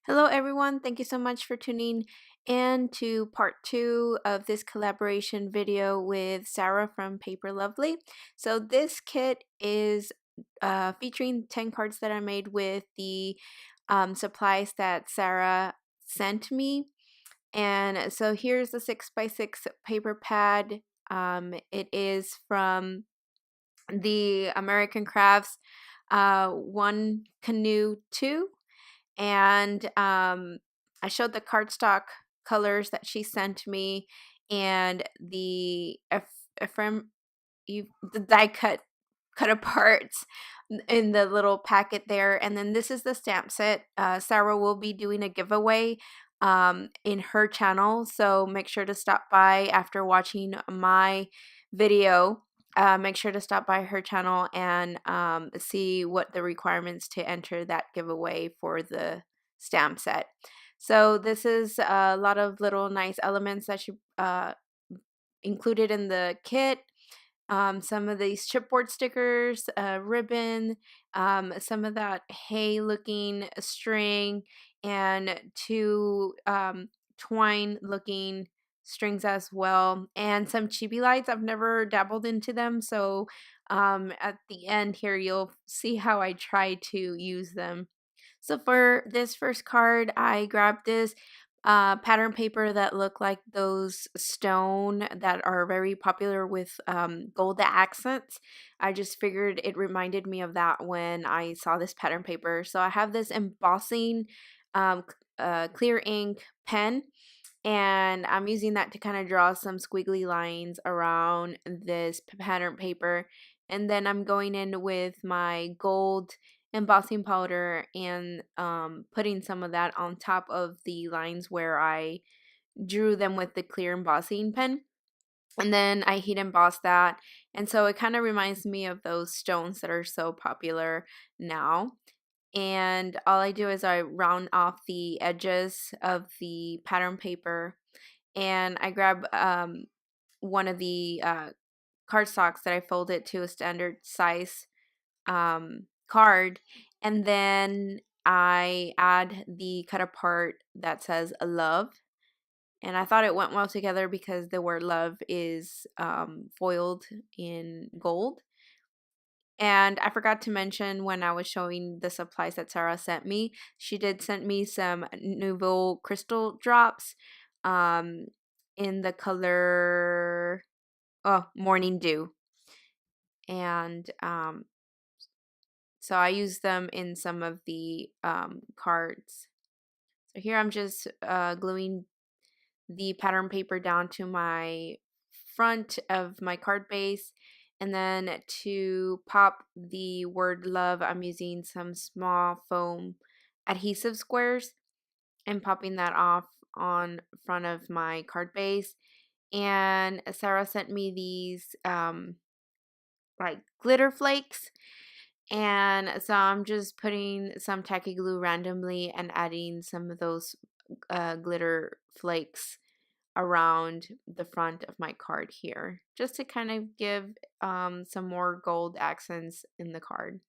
Hello, everyone. Thank you so much for tuning in to part 2 of this collaboration video with Sarah from Paperlovely. So this kit is featuring 10 cards that I made with the supplies that Sarah sent me. And so here's the 6x6 paper pad. It is from the American Crafts One Canoe 2, and I showed the cardstock colors that she sent me, and the ephraim, the die cut aparts in the little packet there. And then this is the stamp set. Sarah will be doing a giveaway in her channel, so make sure to stop by after watching my video. Make sure to stop by her channel and see what the requirements to enter that giveaway for the stamp set. So this is a lot of little nice elements that she included in the kit. Some of these chipboard stickers, ribbon, some of that hay looking string, and two twine looking strings as well, and some chibi lights. I've never dabbled into them, so at the end here you'll see how I try to use them. So for this first card, I grabbed this pattern paper that look like those stone that are very popular with gold accents. I just figured it reminded me of that when I saw this pattern paper. So I have this embossing clear ink pen, and I'm using that to kind of draw some squiggly lines around this pattern paper. And then I'm going in with my gold embossing powder and putting some of that on top of the lines where I drew them with the clear embossing pen. And then I heat emboss that. And so it kind of reminds me of those stones that are so popular now. And all I do is I round off the edges of the pattern paper, and I grab one of the cardstocks that I folded to a standard size card, and then I add the cut apart that says love. And I thought it went well together because the word love is foiled in gold. And I forgot to mention when I was showing the supplies that Sarah sent me, she did send me some Nouveau crystal drops um, in the color Morning Dew. And so I use them in some of the cards. So here I'm just gluing the pattern paper down to my front of my card base. And then to pop the word love, I'm using some small foam adhesive squares and popping that off on front of my card base. And Sarah sent me these like glitter flakes. And so I'm just putting some tacky glue randomly and adding some of those glitter flakes around the front of my card here, just to kind of give some more gold accents in the card.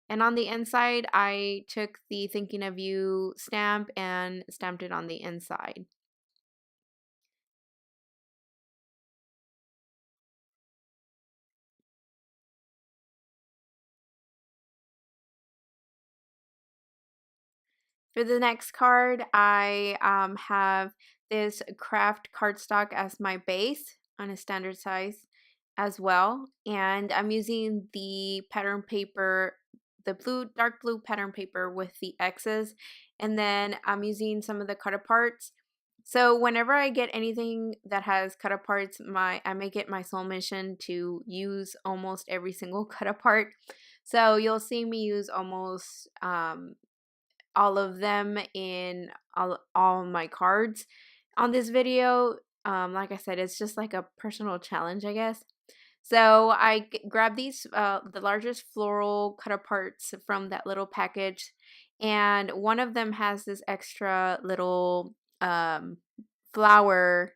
And on the inside, I took the Thinking of You stamp and stamped it on the inside. For the next card, I have this craft cardstock as my base on a standard size as well. And I'm using the pattern paper, the dark blue pattern paper with the X's. And then I'm using some of the cut aparts. So whenever I get anything that has cut aparts, I make it my sole mission to use almost every single cut apart. So you'll see me use almost all of them in all my cards on this video. Like I said, it's just like a personal challenge, I guess. So I grabbed these, the largest floral cut aparts from that little package, and one of them has this extra little flower,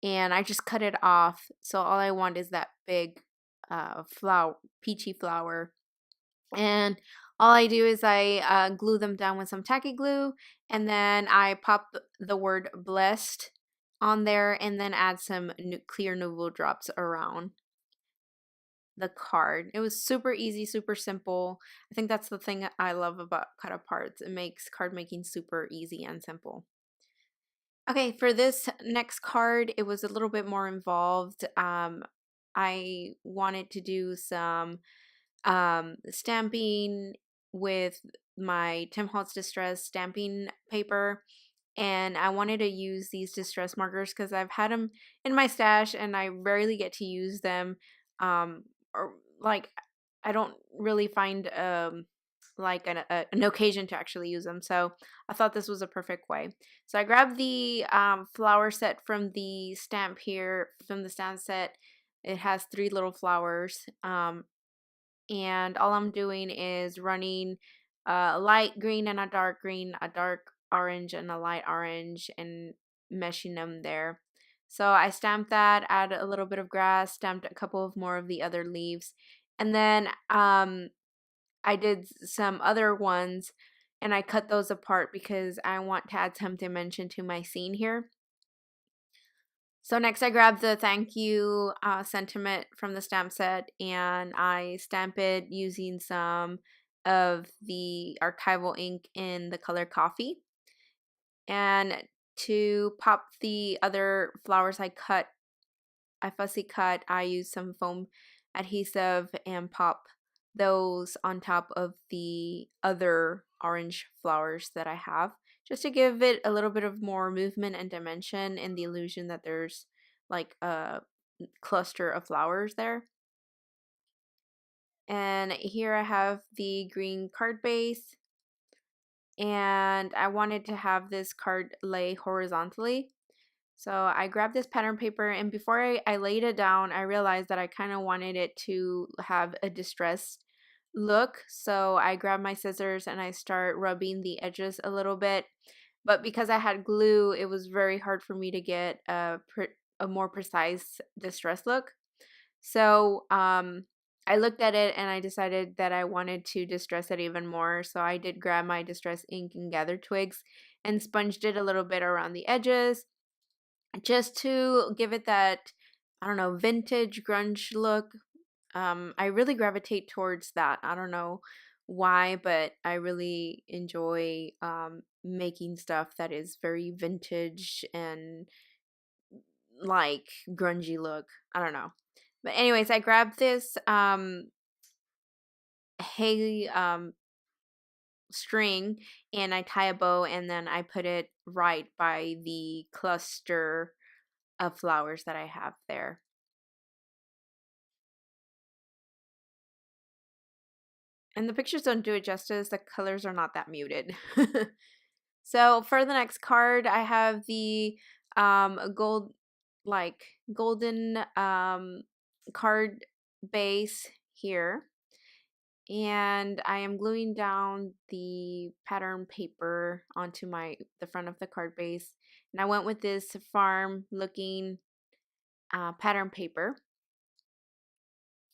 and I just cut it off. So all I want is that big flower, peachy flower. And all I do is I glue them down with some tacky glue, and then I pop the word blessed on there, and then add some clear Nuvo drops around the card. It was super easy, super simple. I think that's the thing I love about cut aparts. It makes card making super easy and simple. Okay, for this next card, it was a little bit more involved. I wanted to do some stamping with my Tim Holtz Distress stamping paper, and I wanted to use these distress markers because I've had them in my stash and I rarely get to use them. Or like I don't really find like an occasion to actually use them. So I thought this was a perfect way. So I grabbed the flower set from the stamp here, from the stamp set. It has 3 little flowers. And all I'm doing is running a light green and a dark green, a dark orange and a light orange, and meshing them there. So I stamped that, add a little bit of grass, stamped a couple of more of the other leaves, and then I did some other ones and I cut those apart because I want to add some dimension to my scene here. So next I grabbed the thank you sentiment from the stamp set, and I stamp it using some of the archival ink in the color coffee. And to pop the other flowers I fussy cut, I used some foam adhesive and pop those on top of the other orange flowers that I have, just to give it a little bit of more movement and dimension and the illusion that there's like a cluster of flowers there. And here I have the green card base, and I wanted to have this card lay horizontally. So I grabbed this pattern paper, and before I laid it down, I realized that I kind of wanted it to have a distressed look. So I grabbed my scissors and I start rubbing the edges a little bit. But because I had glue, it was very hard for me to get a more precise distress look. So I looked at it and I decided that I wanted to distress it even more. So I did grab my distress ink and gather twigs and sponged it a little bit around the edges, just to give it that, I don't know, vintage grunge look. I really gravitate towards that. I don't know why, but I really enjoy making stuff that is very vintage and like grungy look. I don't know. But anyways, I grabbed this hay string and I tie a bow, and then I put it right by the cluster of flowers that I have there. And the pictures don't do it justice. The colors are not that muted. So for the next card, I have the golden card base here. And I am gluing down the pattern paper onto the front of the card base. And I went with this farm looking pattern paper.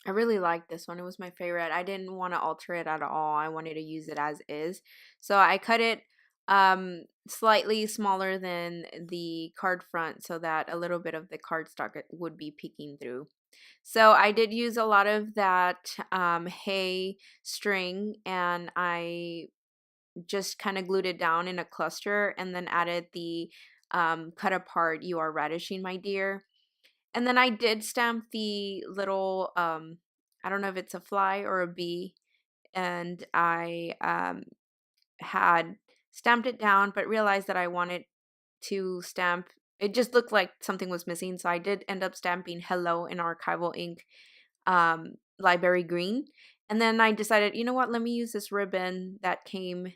I really liked this one. It was my favorite. I didn't want to alter it at all. I wanted to use it as is. So I cut it slightly smaller than the card front so that a little bit of the cardstock would be peeking through. So I did use a lot of that hay string, and I just kind of glued it down in a cluster and then added the cut apart "You Are Radishing, My Dear." And then I did stamp the little, I don't know if it's a fly or a bee, and I had stamped it down, but realized that I wanted to stamp. It just looked like something was missing, so I did end up stamping "Hello" in archival ink, library green. And then I decided, you know what, let me use this ribbon that came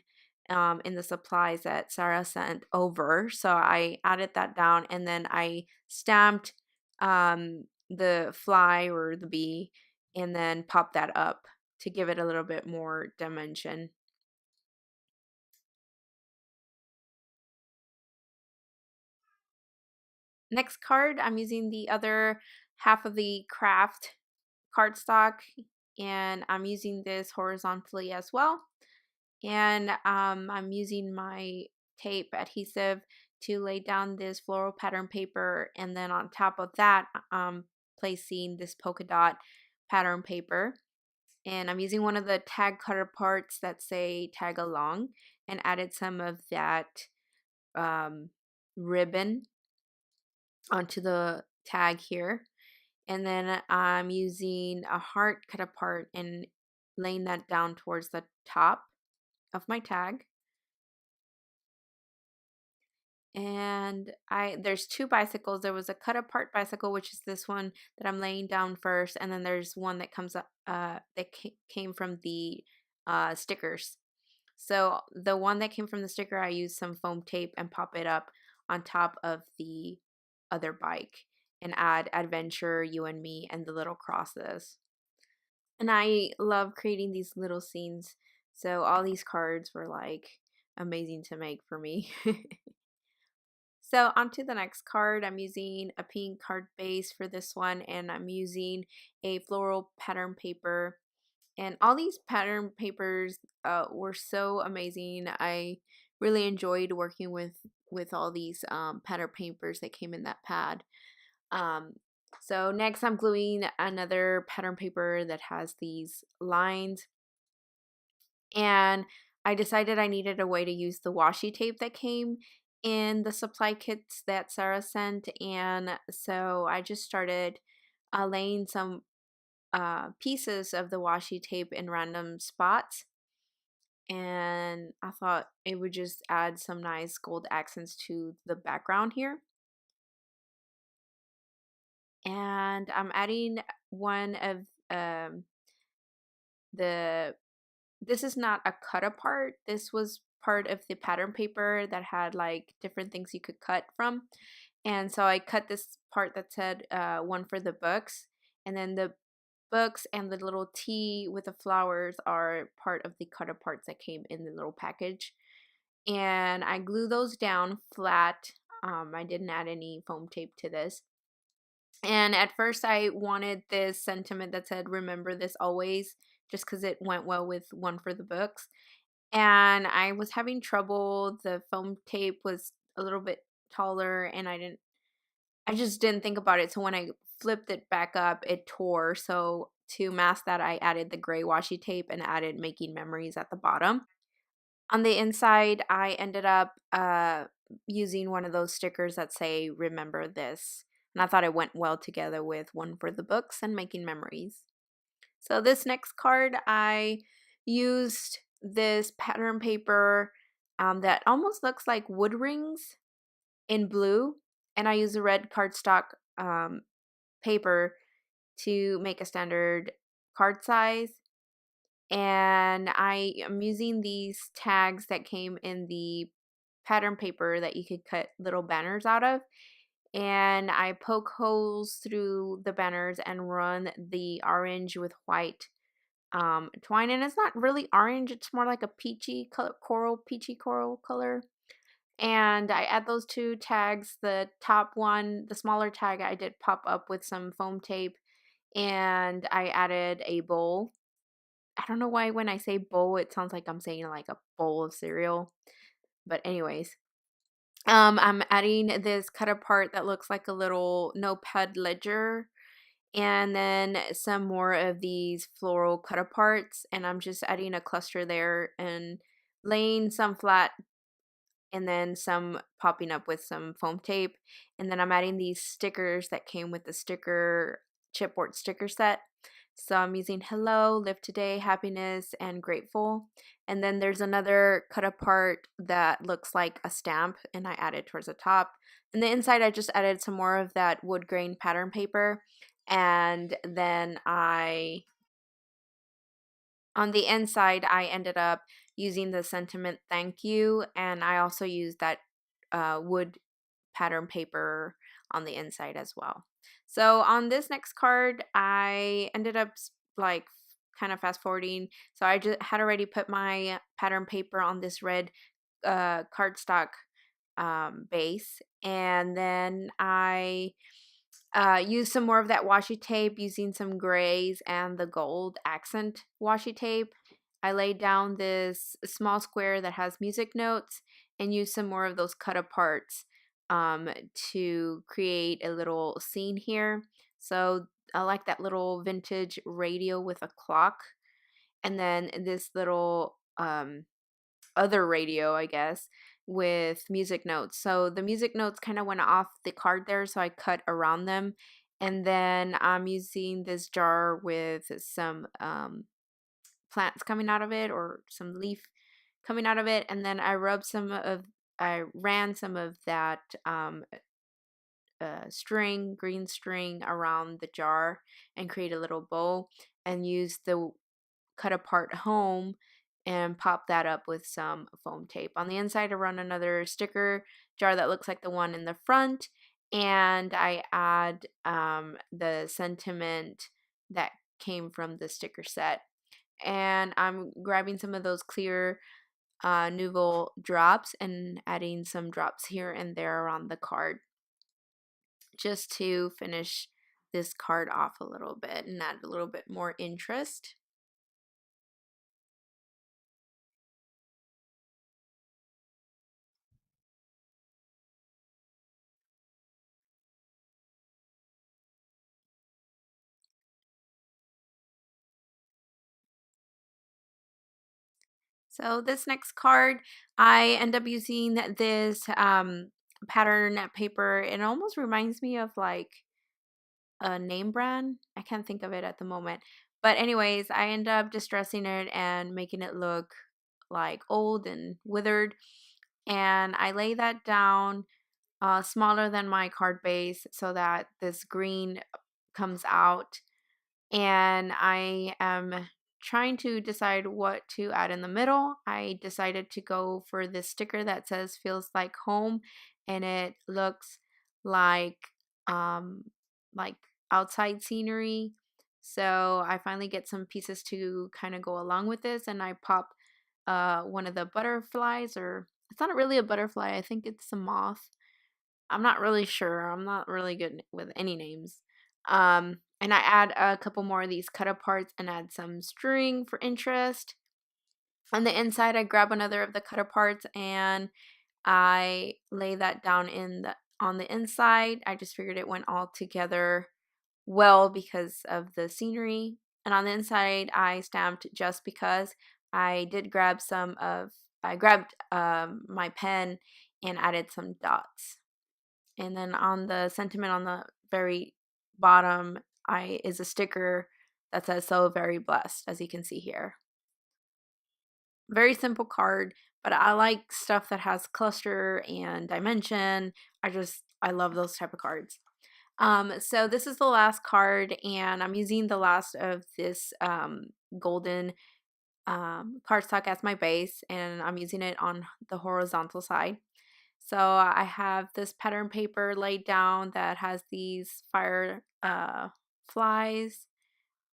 in the supplies that Sarah sent over. So I added that down, and then I stamped the fly or the bee, and then popped that up to give it a little bit more dimension. Next card, I'm using the other half of the craft cardstock, and I'm using this horizontally as well. And I'm using my tape adhesive to lay down this floral pattern paper, and then on top of that I'm placing this polka dot pattern paper, and I'm using one of the tag cutter parts that say tag along, and added some of that um, ribbon onto the tag here. And then I'm using a heart cut apart and laying that down towards the top of my tag. And there's two bicycles. There was a cut apart bicycle, which is this one that I'm laying down first, and then there's one that comes up that came from the stickers. So the one that came from the sticker, I used some foam tape and pop it up on top of the other bike and add adventure, you and me, and the little crosses. And I love creating these little scenes. So all these cards were like amazing to make for me. So on to the next card. I'm using a pink card base for this one, and I'm using a floral pattern paper. And all these pattern papers were so amazing. I really enjoyed working with all these pattern papers that came in that pad. Um, so next I'm gluing another pattern paper that has these lines, and I decided I needed a way to use the washi tape that came in the supply kits that Sarah sent, and so I just started laying some pieces of the washi tape in random spots, and I thought it would just add some nice gold accents to the background here. And I'm adding one of the this is not a cut apart. This was part of the pattern paper that had like different things you could cut from. And so I cut this part that said one for the books. And then the books and the little T with the flowers are part of the cut aparts that came in the little package. And I glue those down flat. I didn't add any foam tape to this. And at first I wanted this sentiment that said, remember this always, just because it went well with one for the books. And I was having trouble. The foam tape was a little bit taller, and I just didn't think about it. So when I flipped it back up, it tore. So to mask that, I added the gray washi tape and added making memories at the bottom. On the inside, I ended up using one of those stickers that say remember this. And I thought it went well together with one for the books and making memories. So this next card, I used this pattern paper that almost looks like wood rings in blue. And I used a red cardstock paper to make a standard card size. And I am using these tags that came in the pattern paper that you could cut little banners out of. And I poke holes through the banners and run the orange with white twine. And it's not really orange, it's more like a peachy color, peachy coral color. And I add those two tags. The top one, the smaller tag, I did pop up with some foam tape, and I added a bowl. I don't know why when I say bowl, it sounds like I'm saying like a bowl of cereal. But anyways, I'm adding this cut apart that looks like a little notepad ledger, and then some more of these floral cut aparts, and I'm just adding a cluster there and laying some flat and then some popping up with some foam tape. And then I'm adding these stickers that came with the sticker chipboard sticker set. So I'm using hello, live today, happiness, and grateful. And then there's another cut apart that looks like a stamp, and I added towards the top. And the inside, I just added some more of that wood grain pattern paper. And then on the inside, I ended up using the sentiment thank you, and I also used that wood pattern paper on the inside as well. So on this next card, I ended up like kind of fast forwarding. So I just had already put my pattern paper on this red cardstock base, and then I use some more of that washi tape using some grays and the gold accent washi tape. I laid down this small square that has music notes and used some more of those cut aparts to create a little scene here. So I like that little vintage radio with a clock, and then this little other radio, I guess, with music notes. So the music notes kind of went off the card there, so I cut around them. And then I'm using this jar with some plants coming out of it, or some leaf coming out of it. And then I ran some of that green string around the jar and create a little bow, and use the cut apart home and pop that up with some foam tape. On the inside, I run another sticker jar that looks like the one in the front, and I add the sentiment that came from the sticker set. And I'm grabbing some of those clear Nouveau drops and adding some drops here and there around the card, just to finish this card off a little bit and add a little bit more interest. So this next card, I end up using this pattern paper. It almost reminds me of like a name brand. I can't think of it at the moment. But anyways, I end up distressing it and making it look like old and withered. And I lay that down smaller than my card base so that this green comes out, and I am trying to decide what to add in the middle. I decided to go for this sticker that says feels like home, and it looks like um like outside scenery. So I finally get some pieces to kind of go along with this, and I pop one of the butterflies, or it's not really a butterfly, I think it's a moth. I'm not really sure. I'm not really good with any names. And I add a couple more of these cut aparts and add some string for interest. On the inside, I grab another of the cut aparts and I lay that down on the inside. I just figured it went all together well because of the scenery. And on the inside, I stamped just because. I grabbed my pen and added some dots. And then on the sentiment on the very bottom, I is a sticker that says "So very blessed," as you can see here. Very simple card, but I like stuff that has cluster and dimension. I love those type of cards. So this is the last card, and I'm using the last of this golden cardstock as my base, and I'm using it on the horizontal side. So I have this pattern paper laid down that has these fire flies,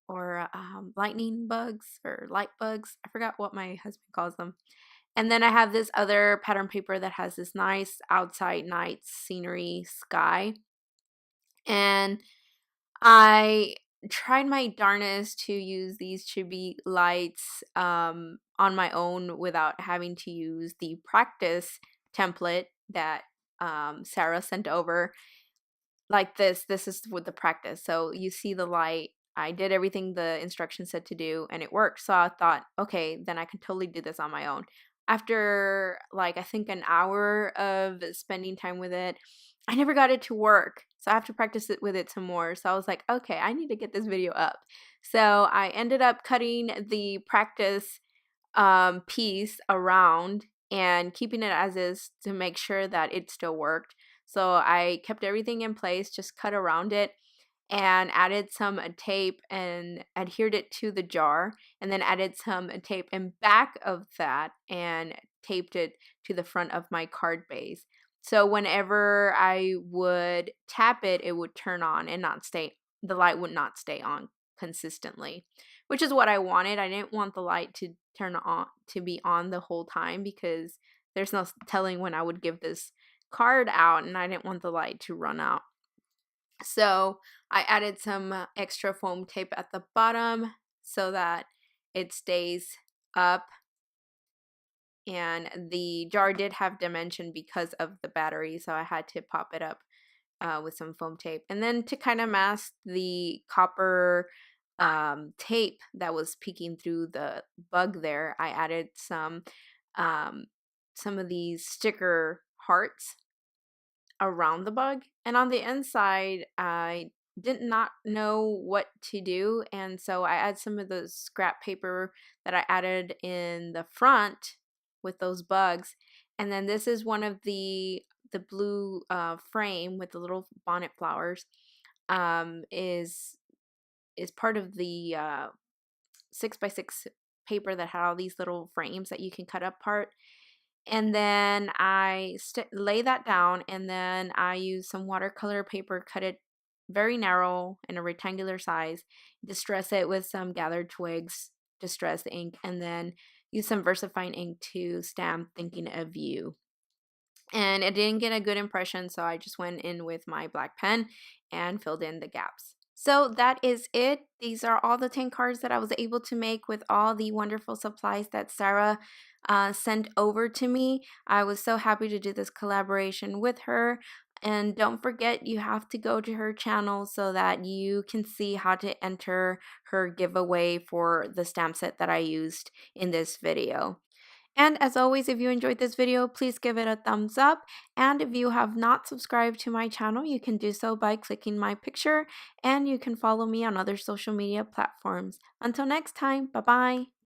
or lightning bugs, or light bugs. I forgot what my husband calls them. And then I have this other pattern paper that has this nice outside night scenery sky. And I tried my darnest to use these chibi lights on my own without having to use the practice template that Sarah sent over. Like this is with the practice. So you see the light. I did everything the instructions said to do, and it worked. So I thought, okay, then I can totally do this on my own. After like I think an hour of spending time with it, I never got it to work. So I have to practice it with it some more. So I was like, okay, I need to get this video up. So I ended up cutting the practice piece around and keeping it as is to make sure that it still worked. So I kept everything in place, just cut around it, and added some tape and adhered it to the jar, and then added some tape in back of that and taped it to the front of my card base. So whenever I would tap it, it would turn on and not stay, the light would not stay on consistently, which is what I wanted. I didn't want the light to turn on, to be on the whole time, because there's no telling when I would give this card out, and I didn't want the light to run out. So I added some extra foam tape at the bottom so that it stays up, and the jar did have dimension because of the battery, so I had to pop it up with some foam tape. And then to kind of mask the copper tape that was peeking through the bug there, I added um, some of these sticker hearts around the bug. And on the inside, I did not know what to do, and so I add some of the scrap paper that I added in the front with those bugs. And then this is one of the blue frame with the little bonnet flowers, is part of the 6x6 paper that had all these little frames that you can cut apart. And then I lay that down, and then I use some watercolor paper, cut it very narrow in a rectangular size, distress it with some gathered twigs, distress ink, and then use some VersaFine ink to stamp Thinking of You. And it didn't get a good impression, so I just went in with my black pen and filled in the gaps. So that is it. These are all the 10 cards that I was able to make with all the wonderful supplies that Sarah sent over to me. I was so happy to do this collaboration with her. And don't forget, you have to go to her channel so that you can see how to enter her giveaway for the stamp set that I used in this video. And as always, if you enjoyed this video, please give it a thumbs up. And if you have not subscribed to my channel, you can do so by clicking my picture, and you can follow me on other social media platforms. Until next time, bye-bye.